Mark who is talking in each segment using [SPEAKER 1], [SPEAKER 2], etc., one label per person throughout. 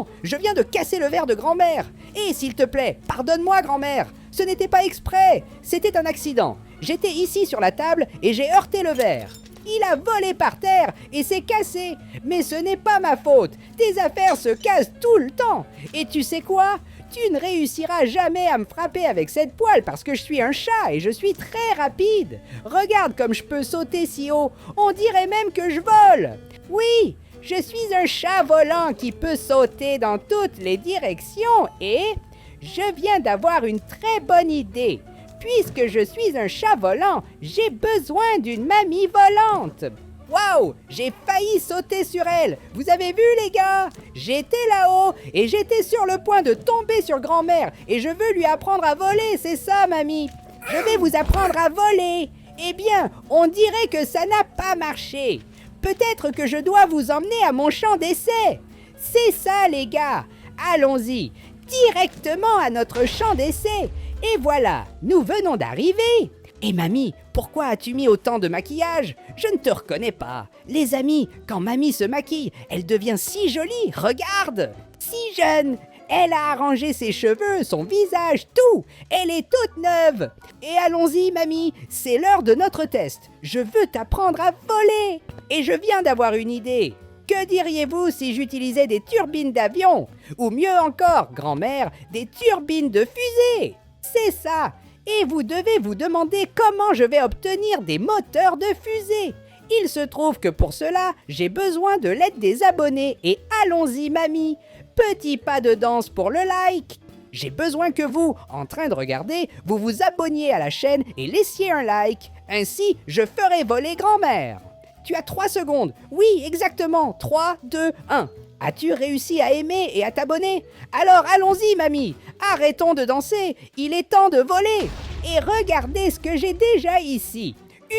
[SPEAKER 1] non, je viens de casser le verre de grand-mère. Et s'il te plaît, pardonne-moi grand-mère. Ce n'était pas exprès, c'était un accident. J'étais ici sur la table et j'ai heurté le verre. Il a volé par terre et s'est cassé. Mais ce n'est pas ma faute. Tes affaires se cassent tout le temps. Et tu sais quoi ? Tu ne réussiras jamais à me frapper avec cette poêle parce que je suis un chat et je suis très rapide. Regarde comme je peux sauter si haut. On dirait même que je vole. Oui, je suis un chat volant qui peut sauter dans toutes les directions et je viens d'avoir une très bonne idée. Puisque je suis un chat volant, j'ai besoin d'une mamie volante. Waouh, j'ai failli sauter sur elle. Vous avez vu les gars? J'étais là-haut et j'étais sur le point de tomber sur grand-mère et je veux lui apprendre à voler, c'est ça mamie. Je vais vous apprendre à voler. Eh bien, on dirait que ça n'a pas marché. Peut-être que je dois vous emmener à mon champ d'essai. C'est ça les gars. Allons-y, directement à notre champ d'essai. Et voilà, nous venons d'arriver. Et mamie, pourquoi as-tu mis autant de maquillage? Je ne te reconnais pas. Les amis, quand mamie se maquille, elle devient si jolie, regarde. Si jeune, elle a arrangé ses cheveux, son visage, tout. Elle est toute neuve. Et allons-y mamie, c'est l'heure de notre test. Je veux t'apprendre à voler. Et je viens d'avoir une idée. Que diriez-vous si j'utilisais des turbines d'avion? Ou mieux encore, grand-mère, des turbines de fusée? C'est ça. Et vous devez vous demander comment je vais obtenir des moteurs de fusée. Il se trouve que pour cela, j'ai besoin de l'aide des abonnés. Et allons-y, mamie. Petit pas de danse pour le like. J'ai besoin que vous, en train de regarder, vous vous abonniez à la chaîne et laissiez un like. Ainsi, je ferai voler grand-mère. Tu as 3 secondes. Oui, exactement. 3, 2, 1. As-tu réussi à aimer et à t'abonner? Alors allons-y, mamie. Arrêtons de danser. Il est temps de voler. Et regardez ce que j'ai déjà ici.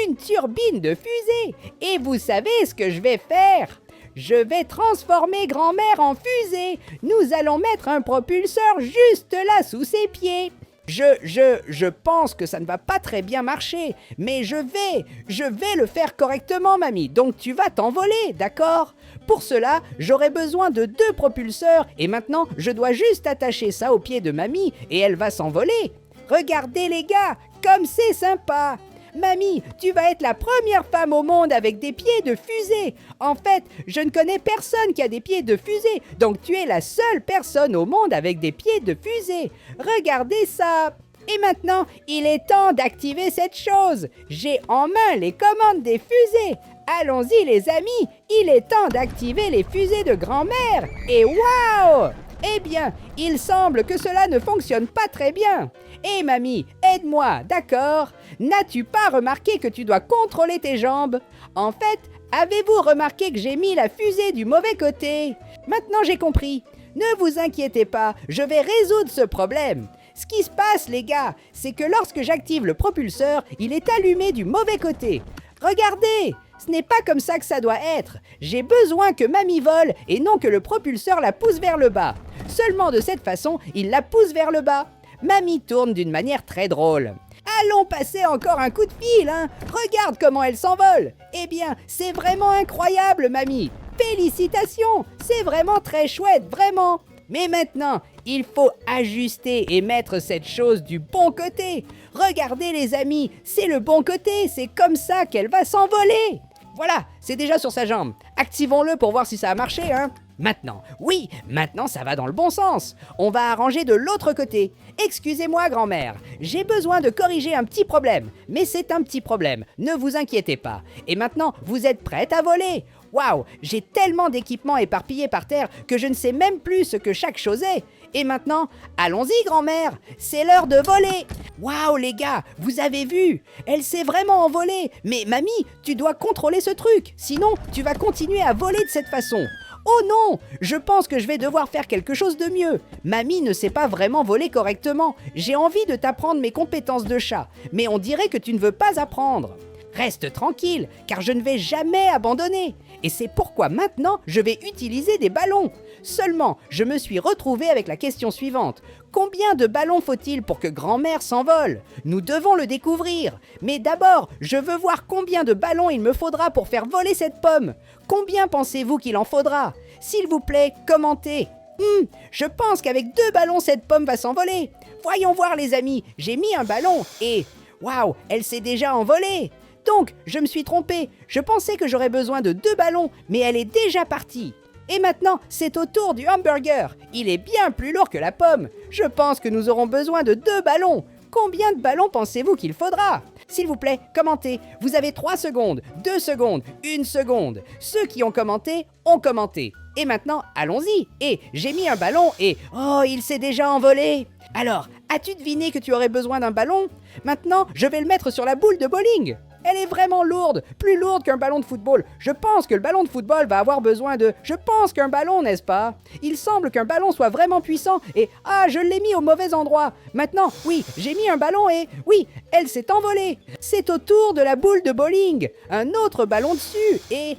[SPEAKER 1] Une turbine de fusée. Et vous savez ce que je vais faire? Je vais transformer grand-mère en fusée. Nous allons mettre un propulseur juste là sous ses pieds. Je pense que ça ne va pas très bien marcher, mais je vais le faire correctement, mamie. Donc tu vas t'envoler, d'accord? Pour cela, j'aurai besoin de 2 propulseurs et maintenant, je dois juste attacher ça au pied de mamie et elle va s'envoler. Regardez les gars, comme c'est sympa. Mamie, tu vas être la première femme au monde avec des pieds de fusée. En fait, je ne connais personne qui a des pieds de fusée, donc tu es la seule personne au monde avec des pieds de fusée. Regardez ça. Et maintenant, il est temps d'activer cette chose. J'ai en main les commandes des fusées. Allons-y les amis, il est temps d'activer les fusées de grand-mère. Et waouh! Eh bien, il semble que cela ne fonctionne pas très bien. Eh mamie, aide-moi, d'accord? N'as-tu pas remarqué que tu dois contrôler tes jambes? En fait, avez-vous remarqué que j'ai mis la fusée du mauvais côté? Maintenant j'ai compris. Ne vous inquiétez pas, je vais résoudre ce problème. Ce qui se passe les gars, c'est que lorsque j'active le propulseur, il est allumé du mauvais côté. Regardez! Ce n'est pas comme ça que ça doit être. J'ai besoin que mamie vole et non que le propulseur la pousse vers le bas. Seulement de cette façon, il la pousse vers le bas. Mamie tourne d'une manière très drôle. Allons passer encore un coup de fil, hein. Regarde comment elle s'envole. Eh bien, c'est vraiment incroyable, mamie. Félicitations, c'est vraiment très chouette, vraiment. Mais maintenant, il faut ajuster et mettre cette chose du bon côté. Regardez les amis, c'est le bon côté, c'est comme ça qu'elle va s'envoler. Voilà, c'est déjà sur sa jambe. Activons-le pour voir si ça a marché, hein. Maintenant, oui, maintenant ça va dans le bon sens. On va arranger de l'autre côté. Excusez-moi, grand-mère, j'ai besoin de corriger un petit problème. Mais c'est un petit problème, ne vous inquiétez pas. Et maintenant, vous êtes prête à voler? Waouh, j'ai tellement d'équipements éparpillés par terre que je ne sais même plus ce que chaque chose est. Et maintenant, allons-y, grand-mère, c'est l'heure de voler. Waouh, les gars, vous avez vu? Elle s'est vraiment envolée. Mais mamie, tu dois contrôler ce truc, sinon tu vas continuer à voler de cette façon. Oh non, je pense que je vais devoir faire quelque chose de mieux. Mamie ne sait pas vraiment voler correctement. J'ai envie de t'apprendre mes compétences de chat, mais on dirait que tu ne veux pas apprendre. Reste tranquille, car je ne vais jamais abandonner. Et c'est pourquoi maintenant, je vais utiliser des ballons. Seulement, je me suis retrouvé avec la question suivante. Combien de ballons faut-il pour que grand-mère s'envole? Nous devons le découvrir. Mais d'abord, je veux voir combien de ballons il me faudra pour faire voler cette pomme. Combien pensez-vous qu'il en faudra? S'il vous plaît, commentez. Je pense qu'avec 2 ballons, cette pomme va s'envoler. Voyons voir les amis, j'ai mis un ballon et... Waouh, elle s'est déjà envolée. Donc, je me suis trompé. Je pensais que j'aurais besoin de 2 ballons, mais elle est déjà partie. Et maintenant, c'est au tour du hamburger. Il est bien plus lourd que la pomme. Je pense que nous aurons besoin de 2 ballons. Combien de ballons pensez-vous qu'il faudra ? S'il vous plaît, commentez. Vous avez 3 secondes, 2 secondes, 1 seconde. Ceux qui ont commenté ont commenté. Et maintenant, allons-y. Et j'ai mis un ballon et... Oh, il s'est déjà envolé. Alors, as-tu deviné que tu aurais besoin d'un ballon ? Maintenant, je vais le mettre sur la boule de bowling. Elle est vraiment lourde, plus lourde qu'un ballon de football. Je pense que le ballon de football va avoir besoin de... Je pense qu'un ballon, n'est-ce pas ? Il semble qu'un ballon soit vraiment puissant et... Ah, je l'ai mis au mauvais endroit. Maintenant, oui, j'ai mis un ballon et... Oui, elle s'est envolée. C'est au tour de la boule de bowling. Un autre ballon dessus et...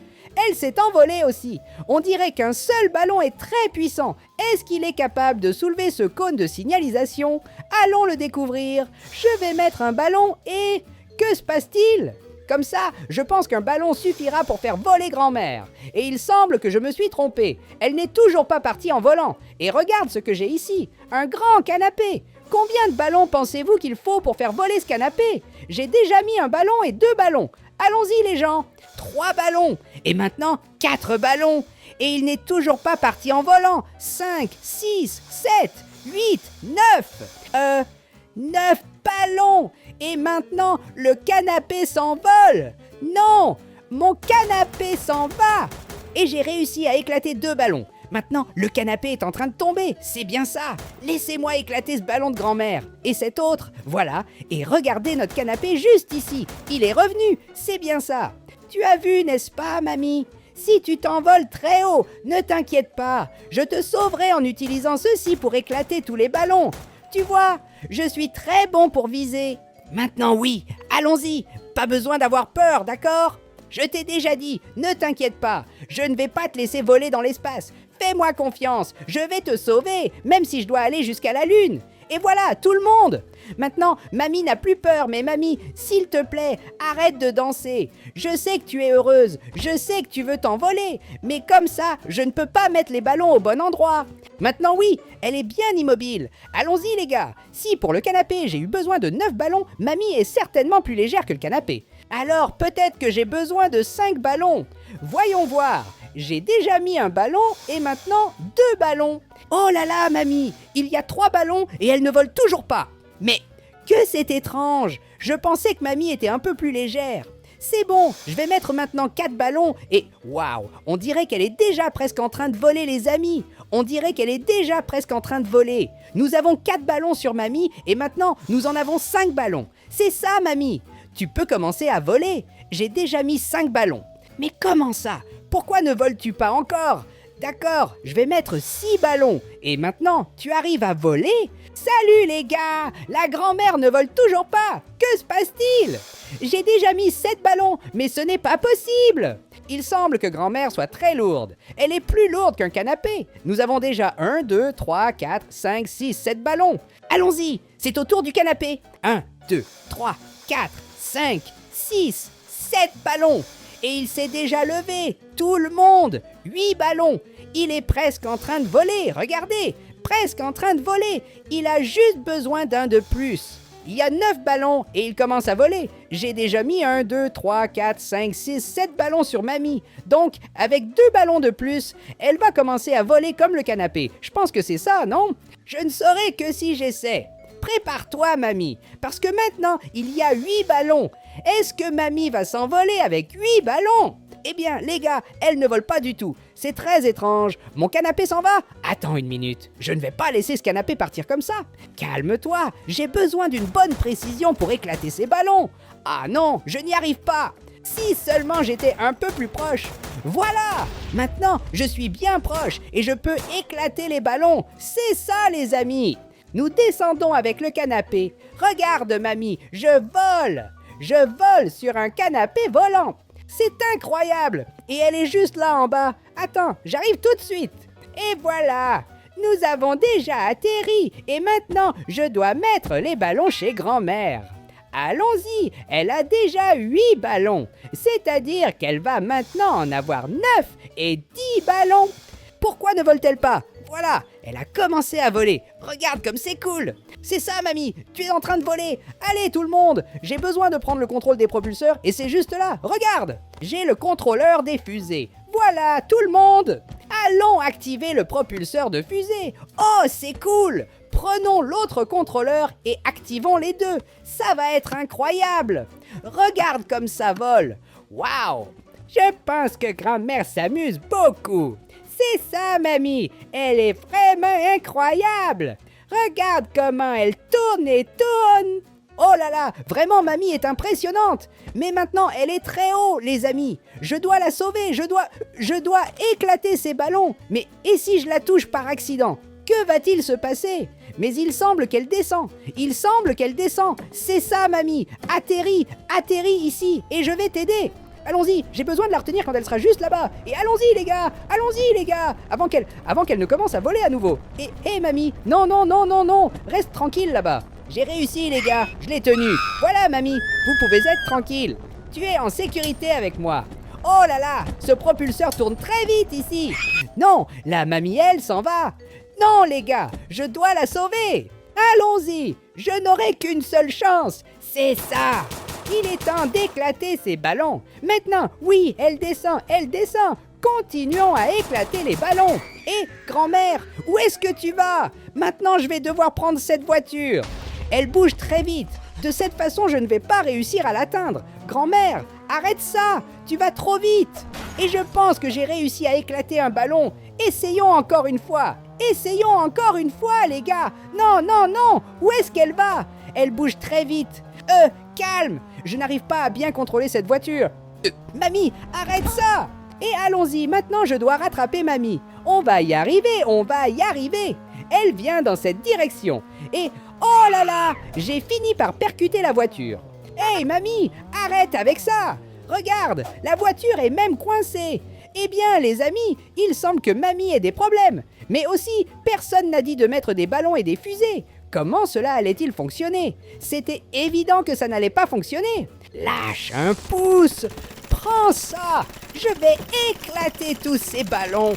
[SPEAKER 1] Elle s'est envolée aussi. On dirait qu'un seul ballon est très puissant. Est-ce qu'il est capable de soulever ce cône de signalisation ? Allons le découvrir. Je vais mettre un ballon et... Que se passe-t-il ? Comme ça, je pense qu'un ballon suffira pour faire voler grand-mère. Et il semble que je me suis trompé. Elle n'est toujours pas partie en volant. Et regarde ce que j'ai ici. Un grand canapé. Combien de ballons pensez-vous qu'il faut pour faire voler ce canapé ? J'ai déjà mis un ballon et 2 ballons. Allons-y les gens. 3 ballons. Et maintenant, 4 ballons. Et il n'est toujours pas parti en volant. 5, 6, 7, 8, 9. 9 ballons. Et maintenant, le canapé s'envole. Non, mon canapé s'en va. Et j'ai réussi à éclater 2 ballons. Maintenant, le canapé est en train de tomber. C'est bien ça. Laissez-moi éclater ce ballon de grand-mère. Et cet autre, voilà. Et regardez notre canapé juste ici. Il est revenu. C'est bien ça. Tu as vu, n'est-ce pas, mamie ? Si tu t'envoles très haut, ne t'inquiète pas. Je te sauverai en utilisant ceci pour éclater tous les ballons. Tu vois, je suis très bon pour viser. Maintenant oui, allons-y. Pas besoin d'avoir peur, d'accord ? Je t'ai déjà dit, ne t'inquiète pas. Je ne vais pas te laisser voler dans l'espace. Fais-moi confiance, je vais te sauver, même si je dois aller jusqu'à la Lune. Et voilà, tout le monde. Maintenant, mamie n'a plus peur, mais mamie, s'il te plaît, arrête de danser. Je sais que tu es heureuse, je sais que tu veux t'envoler, mais comme ça, je ne peux pas mettre les ballons au bon endroit. Maintenant oui, elle est bien immobile. Allons-y les gars. Si pour le canapé, j'ai eu besoin de 9 ballons, mamie est certainement plus légère que le canapé. Alors peut-être que j'ai besoin de 5 ballons. Voyons voir. J'ai déjà mis un ballon et maintenant 2 ballons. Oh là là, mamie, il y a 3 ballons et elle ne vole toujours pas. Mais que c'est étrange. Je pensais que mamie était un peu plus légère. C'est bon, je vais mettre maintenant 4 ballons et waouh, on dirait qu'elle est déjà presque en train de voler les amis. On dirait qu'elle est déjà presque en train de voler. Nous avons 4 ballons sur mamie et maintenant nous en avons 5 ballons. C'est ça, mamie. Tu peux commencer à voler. J'ai déjà mis 5 ballons. Mais comment ça ? Pourquoi ne voles-tu pas encore ? D'accord, je vais mettre 6 ballons. Et maintenant, tu arrives à voler ? Salut les gars ! La grand-mère ne vole toujours pas. Que se passe-t-il ? J'ai déjà mis 7 ballons, mais ce n'est pas possible. Il semble que grand-mère soit très lourde. Elle est plus lourde qu'un canapé. Nous avons déjà 1, 2, 3, 4, 5, 6, 7 ballons. Allons-y, c'est au tour du canapé. 1, 2, 3, 4, 5, 6, 7 ballons. Et il s'est déjà levé, tout le monde, 8 ballons. Il est presque en train de voler, regardez, presque en train de voler. Il a juste besoin d'un de plus. Il y a 9 ballons et il commence à voler. J'ai déjà mis 1, 2, 3, 4, 5, 6, 7 ballons sur mamie. Donc, avec 2 ballons de plus, elle va commencer à voler comme le canapé. Je pense que c'est ça, non ? Je ne saurais que si j'essaie. Prépare-toi, mamie, parce que maintenant, il y a 8 ballons. Est-ce que mamie va s'envoler avec 8 ballons ? Eh bien, les gars, elle ne vole pas du tout. C'est très étrange. Mon canapé s'en va ? Attends une minute. Je ne vais pas laisser ce canapé partir comme ça. Calme-toi. J'ai besoin d'une bonne précision pour éclater ces ballons. Ah non, je n'y arrive pas. Si seulement j'étais un peu plus proche. Voilà! Maintenant, je suis bien proche et je peux éclater les ballons. C'est ça, les amis. Nous descendons avec le canapé. Regarde, mamie, je vole. Je vole sur un canapé volant. C'est incroyable. Et elle est juste là en bas. Attends, j'arrive tout de suite. Et voilà. Nous avons déjà atterri. Et maintenant, je dois mettre les ballons chez grand-mère. Allons-y, elle a déjà 8 ballons. C'est-à-dire qu'elle va maintenant en avoir 9 et 10 ballons. Pourquoi ne vole-t-elle pas ? Voilà, elle a commencé à voler. Regarde comme c'est cool. C'est ça, mamie, tu es en train de voler. Allez, tout le monde, j'ai besoin de prendre le contrôle des propulseurs et c'est juste là. Regarde, j'ai le contrôleur des fusées. Voilà, tout le monde. Allons activer le propulseur de fusée. Oh, c'est cool. Prenons l'autre contrôleur et activons les deux. Ça va être incroyable. Regarde comme ça vole. Waouh. Je pense que grand-mère s'amuse beaucoup. C'est ça, mamie. Elle est vraiment incroyable. Regarde comment elle tourne et tourne. Oh là là, vraiment, mamie est impressionnante. Mais maintenant, elle est très haut, les amis. Je dois la sauver, je dois éclater ces ballons. Mais et si je la touche par accident? Que va-t-il se passer? Mais il semble qu'elle descend. Il semble qu'elle descend. C'est ça, mamie. Atterris ici et je vais t'aider. Allons-y, j'ai besoin de la retenir quand elle sera juste là-bas. Et allons-y les gars, avant qu'elle ne commence à voler à nouveau. Et hé mamie, non, reste tranquille là-bas. J'ai réussi les gars, je l'ai tenu. Voilà mamie, vous pouvez être tranquille. Tu es en sécurité avec moi. Oh là là, ce propulseur tourne très vite ici. Non, la mamie elle s'en va. Non les gars, je dois la sauver. Allons-y, je n'aurai qu'une seule chance. C'est ça. Il est temps d'éclater ces ballons. Maintenant, oui, elle descend. Continuons à éclater les ballons. Et, grand-mère, où est-ce que tu vas? Maintenant, je vais devoir prendre cette voiture. Elle bouge très vite. De cette façon, je ne vais pas réussir à l'atteindre. Grand-mère, arrête ça. Tu vas trop vite. Et je pense que j'ai réussi à éclater un ballon. Essayons encore une fois, les gars. Non. Où est-ce qu'elle va? Elle bouge très vite. Calme. Je n'arrive pas à bien contrôler cette voiture. Mamie, arrête ça. Et allons-y, maintenant je dois rattraper mamie. On va y arriver. Elle vient dans cette direction. Et oh là là, j'ai fini par percuter la voiture. Hey mamie, arrête avec ça. Regarde, la voiture est même coincée. Eh bien les amis, il semble que mamie ait des problèmes. Mais aussi, personne n'a dit de mettre des ballons et des fusées. Comment cela allait-il fonctionner? C'était évident que ça n'allait pas fonctionner. Lâche un pouce. Prends ça. Je vais éclater tous ces ballons.